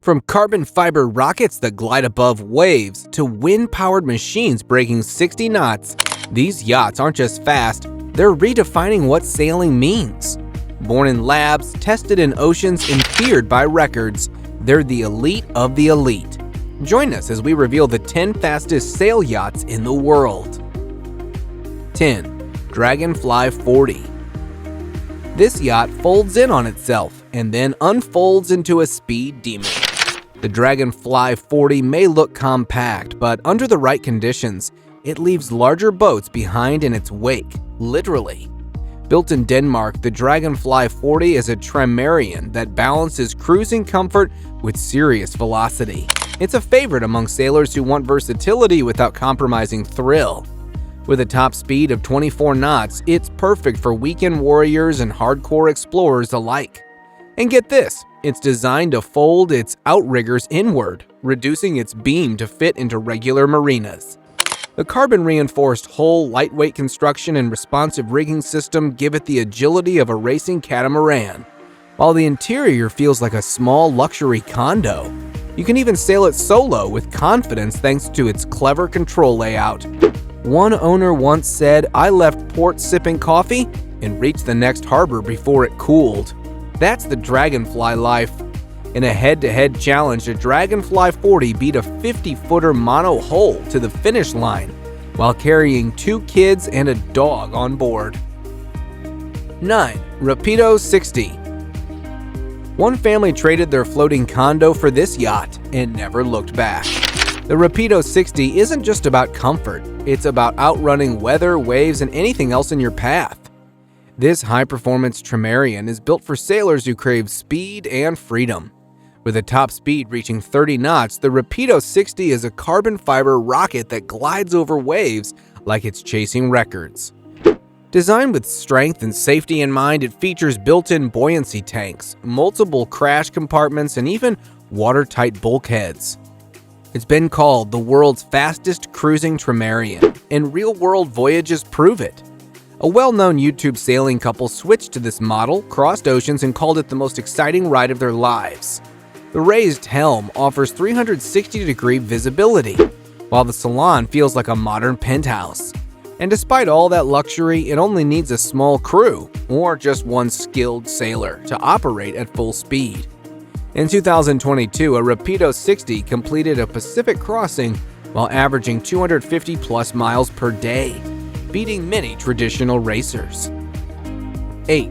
From carbon fiber rockets that glide above waves to wind-powered machines breaking 60 knots, these yachts aren't just fast, they're redefining what sailing means. Born in labs, tested in oceans, and feared by records, they're the elite of the elite. Join us as we reveal the 10 fastest sail yachts in the world. 10. Dragonfly 40. This yacht folds in on itself and then unfolds into a speed demon. The Dragonfly 40 may look compact, but under the right conditions, it leaves larger boats behind in its wake, literally. Built in Denmark, the Dragonfly 40 is a trimaran that balances cruising comfort with serious velocity. It's a favorite among sailors who want versatility without compromising thrill. With a top speed of 24 knots, it's perfect for weekend warriors and hardcore explorers alike. And get this, it's designed to fold its outriggers inward, reducing its beam to fit into regular marinas. The carbon-reinforced hull, lightweight construction, and responsive rigging system give it the agility of a racing catamaran, while the interior feels like a small luxury condo. You can even sail it solo with confidence thanks to its clever control layout. One owner once said, "I left port sipping coffee and reached the next harbor before it cooled." That's the Dragonfly life. In a head-to-head challenge, the Dragonfly 40 beat a 50-footer mono-hull to the finish line while carrying 2 kids and a dog on board. 9. Rapido 60. One family traded their floating condo for this yacht and never looked back. The Rapido 60 isn't just about comfort, it's about outrunning weather, waves, and anything else in your path. This high-performance trimaran is built for sailors who crave speed and freedom. With a top speed reaching 30 knots, the Rapido 60 is a carbon fiber rocket that glides over waves like it's chasing records. Designed with strength and safety in mind, it features built-in buoyancy tanks, multiple crash compartments, and even watertight bulkheads. It's been called the world's fastest cruising trimaran, and real-world voyages prove it. A well-known YouTube sailing couple switched to this model, crossed oceans, and called it the most exciting ride of their lives. The raised helm offers 360-degree visibility, while the salon feels like a modern penthouse. And despite all that luxury, it only needs a small crew, or just one skilled sailor, to operate at full speed. In 2022, a Rapido 60 completed a Pacific crossing while averaging 250-plus miles per day, beating many traditional racers. 8.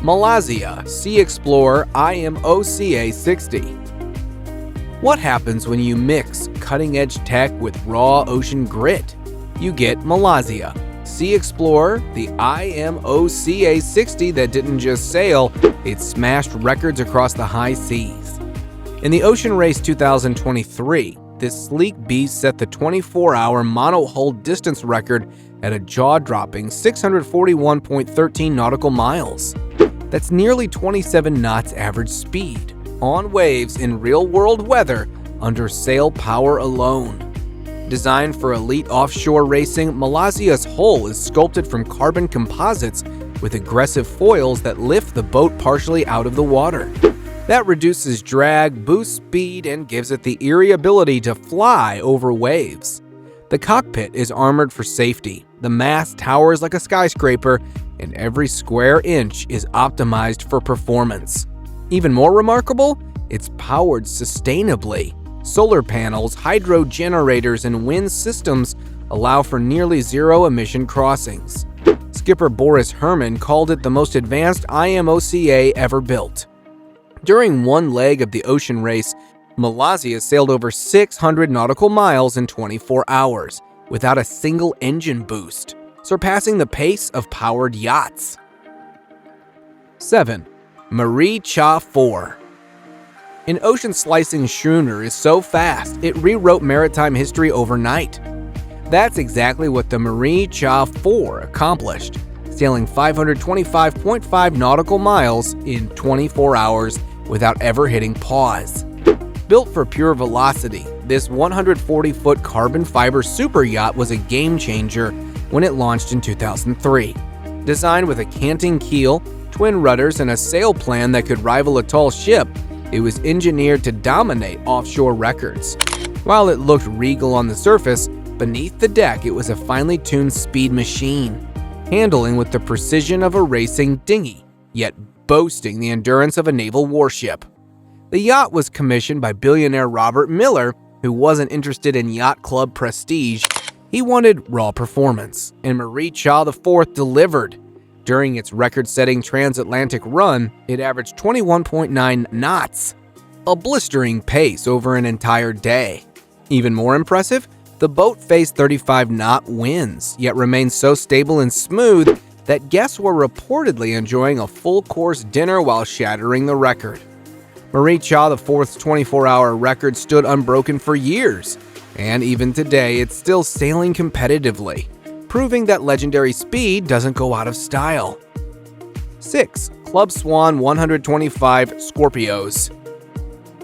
Malaysia Sea Explorer IMOCA 60. What happens when you mix cutting-edge tech with raw ocean grit? You get Malaysia Sea Explorer, the IMOCA 60 that didn't just sail, it smashed records across the high seas. In the Ocean Race 2023, this sleek beast set the 24-hour mono-hull distance record at a jaw-dropping 641.13 nautical miles. That's nearly 27 knots average speed, on waves in real-world weather under sail power alone. Designed for elite offshore racing, Malaysia's hull is sculpted from carbon composites with aggressive foils that lift the boat partially out of the water. That reduces drag, boosts speed, and gives it the eerie ability to fly over waves. The cockpit is armored for safety, the mast towers like a skyscraper, and every square inch is optimized for performance. Even more remarkable, it's powered sustainably. Solar panels, hydro generators, and wind systems allow for nearly zero-emission crossings. Skipper Boris Herman called it the most advanced IMOCA ever built. During one leg of the Ocean Race, Malaysia sailed over 600 nautical miles in 24 hours without a single engine boost, surpassing the pace of powered yachts. 7. Marie Cha 4. An ocean-slicing schooner is so fast, it rewrote maritime history overnight. That's exactly what the Marie Cha 4 accomplished, sailing 525.5 nautical miles in 24 hours without ever hitting pause. Built for pure velocity, this 140-foot carbon fiber super yacht was a game-changer when it launched in 2003. Designed with a canting keel, twin rudders, and a sail plan that could rival a tall ship, It was engineered to dominate offshore records. While it looked regal on the surface, beneath the deck it was a finely tuned speed machine, handling with the precision of a racing dinghy, yet boasting the endurance of a naval warship. The yacht was commissioned by billionaire Robert Miller, who wasn't interested in yacht club prestige. He wanted raw performance, and Marie Cha IV delivered. During its record-setting transatlantic run, it averaged 21.9 knots, a blistering pace over an entire day. Even more impressive, the boat faced 35-knot winds, yet remained so stable and smooth that guests were reportedly enjoying a full-course dinner while shattering the record. Marie Cha IV's 24-hour record stood unbroken for years, and even today it's still sailing competitively, proving that legendary speed doesn't go out of style. 6. Club Swan 125 Scorpios.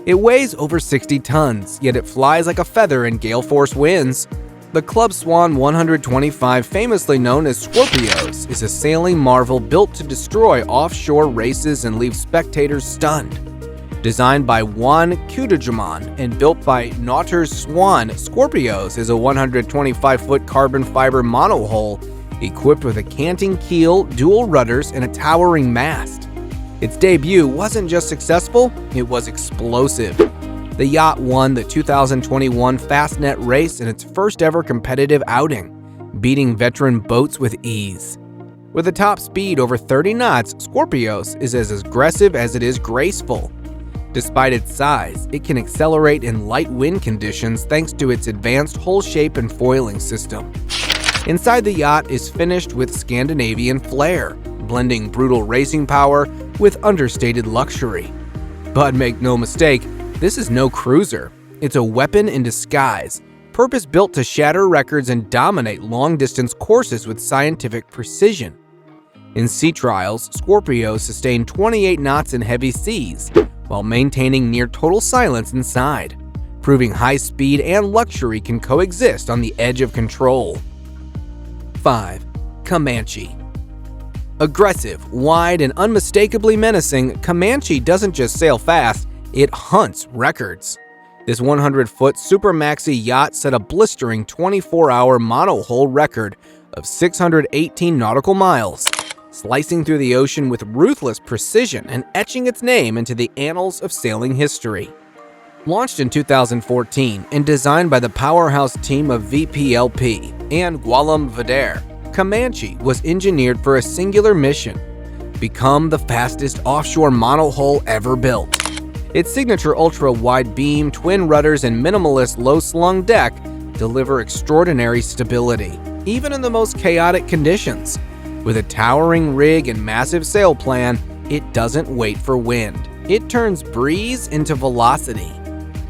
It weighs over 60 tons, yet it flies like a feather in gale-force winds. The Club Swan 125, famously known as Scorpios, is a sailing marvel built to destroy offshore races and leave spectators stunned. Designed by Juan Cudejaman and built by Nauters Swan, Scorpios is a 125-foot carbon fiber monohull equipped with a canting keel, dual rudders, and a towering mast. Its debut wasn't just successful, it was explosive. The yacht won the 2021 Fastnet race in its first ever competitive outing, beating veteran boats with ease. With a top speed over 30 knots, Scorpios is as aggressive as it is graceful. Despite its size, it can accelerate in light wind conditions thanks to its advanced hull shape and foiling system. Inside the yacht is finished with Scandinavian flair, blending brutal racing power with understated luxury. But make no mistake, this is no cruiser. It's a weapon in disguise, purpose-built to shatter records and dominate long-distance courses with scientific precision. In sea trials, Scorpios sustained 28 knots in heavy seas, while maintaining near-total silence inside, proving high speed and luxury can coexist on the edge of control. 5. Comanche. Aggressive, wide, and unmistakably menacing, Comanche doesn't just sail fast, it hunts records. This 100-foot super maxi yacht set a blistering 24-hour monohull record of 618 nautical miles, slicing through the ocean with ruthless precision and etching its name into the annals of sailing history. Launched in 2014 and designed by the powerhouse team of VPLP and Guillaume Vader, Comanche was engineered for a singular mission: become the fastest offshore monohull ever built. Its signature ultra-wide beam, twin rudders, and minimalist low-slung deck deliver extraordinary stability, even in the most chaotic conditions. With a towering rig and massive sail plan, it doesn't wait for wind. It turns breeze into velocity.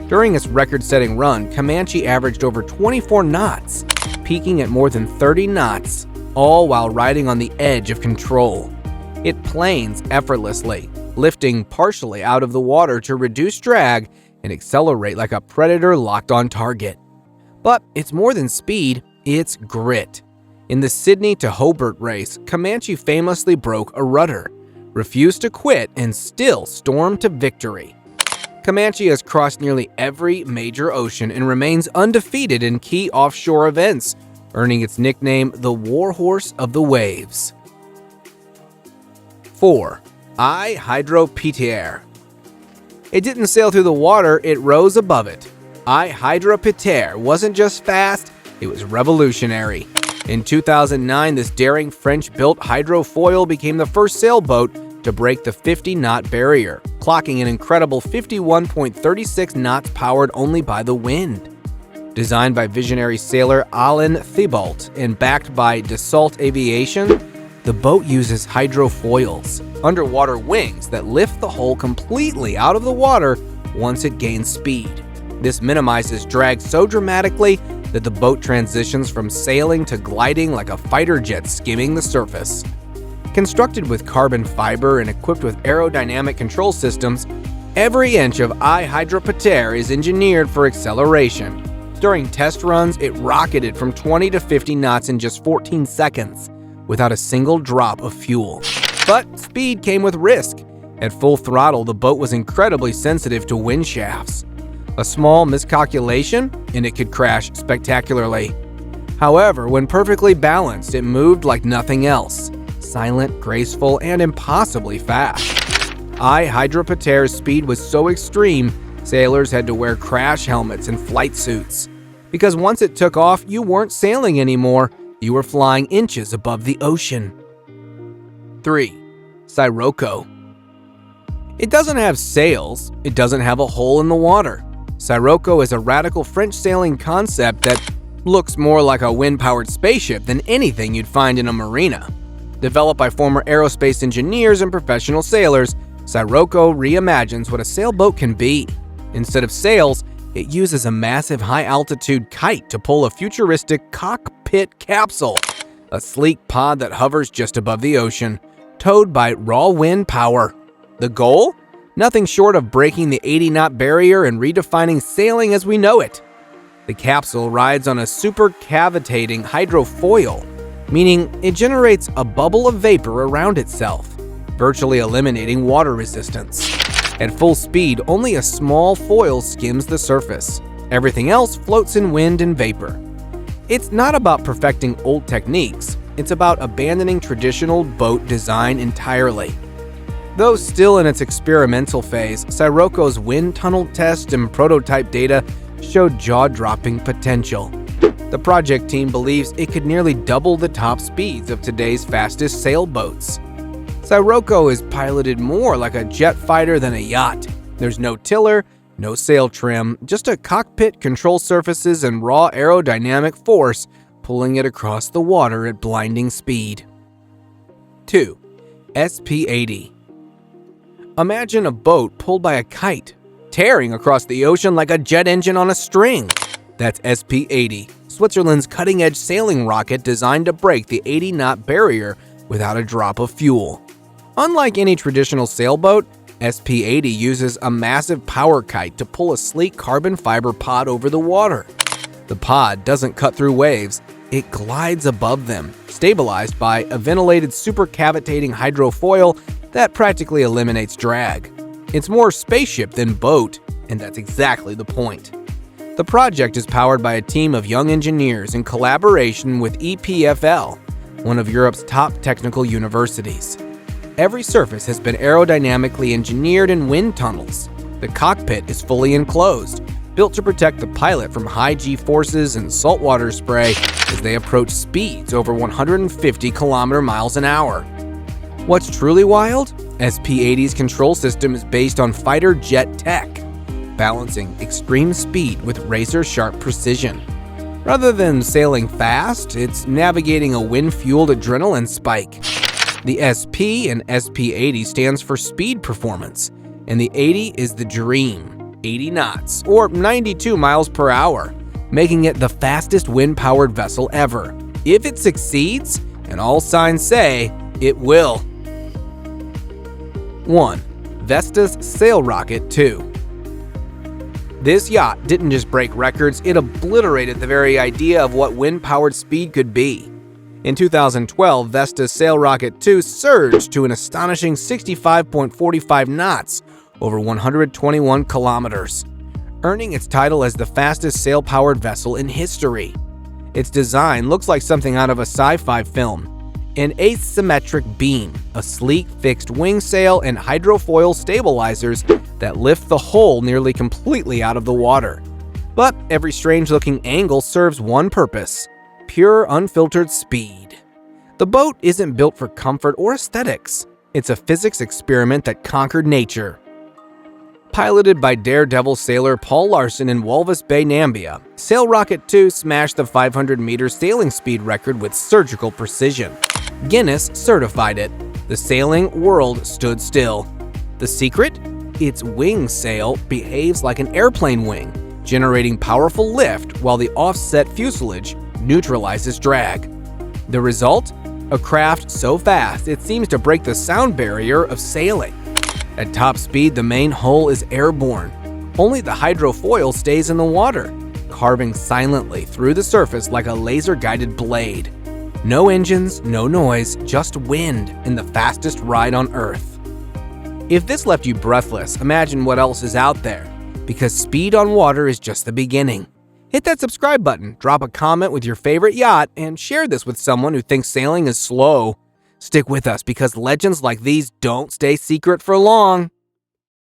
During its record-setting run, Comanche averaged over 24 knots, peaking at more than 30 knots, all while riding on the edge of control. It planes effortlessly, lifting partially out of the water to reduce drag and accelerate like a predator locked on target. But it's more than speed, it's grit. In the Sydney to Hobart race, Comanche famously broke a rudder, refused to quit, and still stormed to victory. Comanche has crossed nearly every major ocean and remains undefeated in key offshore events, earning its nickname the Warhorse of the Waves. 4. I Hydropéter. It didn't sail through the water, it rose above it. I Hydropéter wasn't just fast, it was revolutionary. In 2009, this daring French-built hydrofoil became the first sailboat to break the 50-knot barrier, clocking an incredible 51.36 knots powered only by the wind. Designed by visionary sailor Alain Thibault and backed by Dassault Aviation, the boat uses hydrofoils, underwater wings that lift the hull completely out of the water once it gains speed. This minimizes drag so dramatically that the boat transitions from sailing to gliding like a fighter jet skimming the surface. Constructed with carbon fiber and equipped with aerodynamic control systems, every inch of I Hydropéter is engineered for acceleration. During test runs, it rocketed from 20 to 50 knots in just 14 seconds, without a single drop of fuel. But speed came with risk. At full throttle, the boat was incredibly sensitive to wind shafts. A small miscalculation, and it could crash spectacularly. However, when perfectly balanced, it moved like nothing else. Silent, graceful, and impossibly fast. Hydropater's speed was so extreme, sailors had to wear crash helmets and flight suits. Because once it took off, you weren't sailing anymore, you were flying inches above the ocean. 3. Sirocco. It doesn't have sails, it doesn't have a hole in the water. Sirocco is a radical French sailing concept that looks more like a wind-powered spaceship than anything you'd find in a marina. Developed by former aerospace engineers and professional sailors, Sirocco reimagines what a sailboat can be. Instead of sails, it uses a massive high-altitude kite to pull a futuristic cockpit capsule, a sleek pod that hovers just above the ocean, towed by raw wind power. The goal? Nothing short of breaking the 80-knot barrier and redefining sailing as we know it. The capsule rides on a supercavitating hydrofoil, meaning it generates a bubble of vapor around itself, virtually eliminating water resistance. At full speed, only a small foil skims the surface. Everything else floats in wind and vapor. It's not about perfecting old techniques, it's about abandoning traditional boat design entirely. Though still in its experimental phase, Sirocco's wind tunnel test and prototype data showed jaw-dropping potential. The project team believes it could nearly double the top speeds of today's fastest sailboats. Sirocco is piloted more like a jet fighter than a yacht. There's no tiller, no sail trim, just a cockpit, control surfaces, and raw aerodynamic force pulling it across the water at blinding speed. 2. SP-80. Imagine a boat pulled by a kite, tearing across the ocean like a jet engine on a string. That's SP-80, Switzerland's cutting-edge sailing rocket designed to break the 80-knot barrier without a drop of fuel. Unlike any traditional sailboat, SP-80 uses a massive power kite to pull a sleek carbon fiber pod over the water. The pod doesn't cut through waves, it glides above them, stabilized by a ventilated supercavitating hydrofoil that practically eliminates drag. It's more spaceship than boat, and that's exactly the point. The project is powered by a team of young engineers in collaboration with EPFL, one of Europe's top technical universities. Every surface has been aerodynamically engineered in wind tunnels. The cockpit is fully enclosed, built to protect the pilot from high G-forces and saltwater spray as they approach speeds over 150 km/h. What's truly wild? SP-80's control system is based on fighter jet tech, balancing extreme speed with razor-sharp precision. Rather than sailing fast, it's navigating a wind-fueled adrenaline spike. The SP in SP-80 stands for speed performance, and the 80 is the dream, 80 knots, or 92 miles per hour, making it the fastest wind-powered vessel ever. If it succeeds, and all signs say it will. 1. Vestas Sail Rocket 2. This yacht didn't just break records, it obliterated the very idea of what wind-powered speed could be. In 2012, Vestas Sail Rocket 2 surged to an astonishing 65.45 knots over 121 kilometers, earning its title as the fastest sail-powered vessel in history. Its design looks like something out of a sci-fi film. An asymmetric beam, a sleek fixed wing sail, and hydrofoil stabilizers that lift the hull nearly completely out of the water. But every strange-looking angle serves one purpose: pure, unfiltered speed. The boat isn't built for comfort or aesthetics. It's a physics experiment that conquered nature. Piloted by daredevil sailor Paul Larson in Walvis Bay, Nambia, Sail Rocket 2 smashed the 500-meter sailing speed record with surgical precision. Guinness certified it. The sailing world stood still. The secret? Its wing sail behaves like an airplane wing, generating powerful lift while the offset fuselage neutralizes drag. The result? A craft so fast it seems to break the sound barrier of sailing. At top speed, the main hull is airborne. Only the hydrofoil stays in the water, carving silently through the surface like a laser-guided blade. No engines, no noise, just wind and the fastest ride on Earth. If this left you breathless, imagine what else is out there. Because speed on water is just the beginning. Hit that subscribe button, drop a comment with your favorite yacht, and share this with someone who thinks sailing is slow. Stick with us because legends like these don't stay secret for long.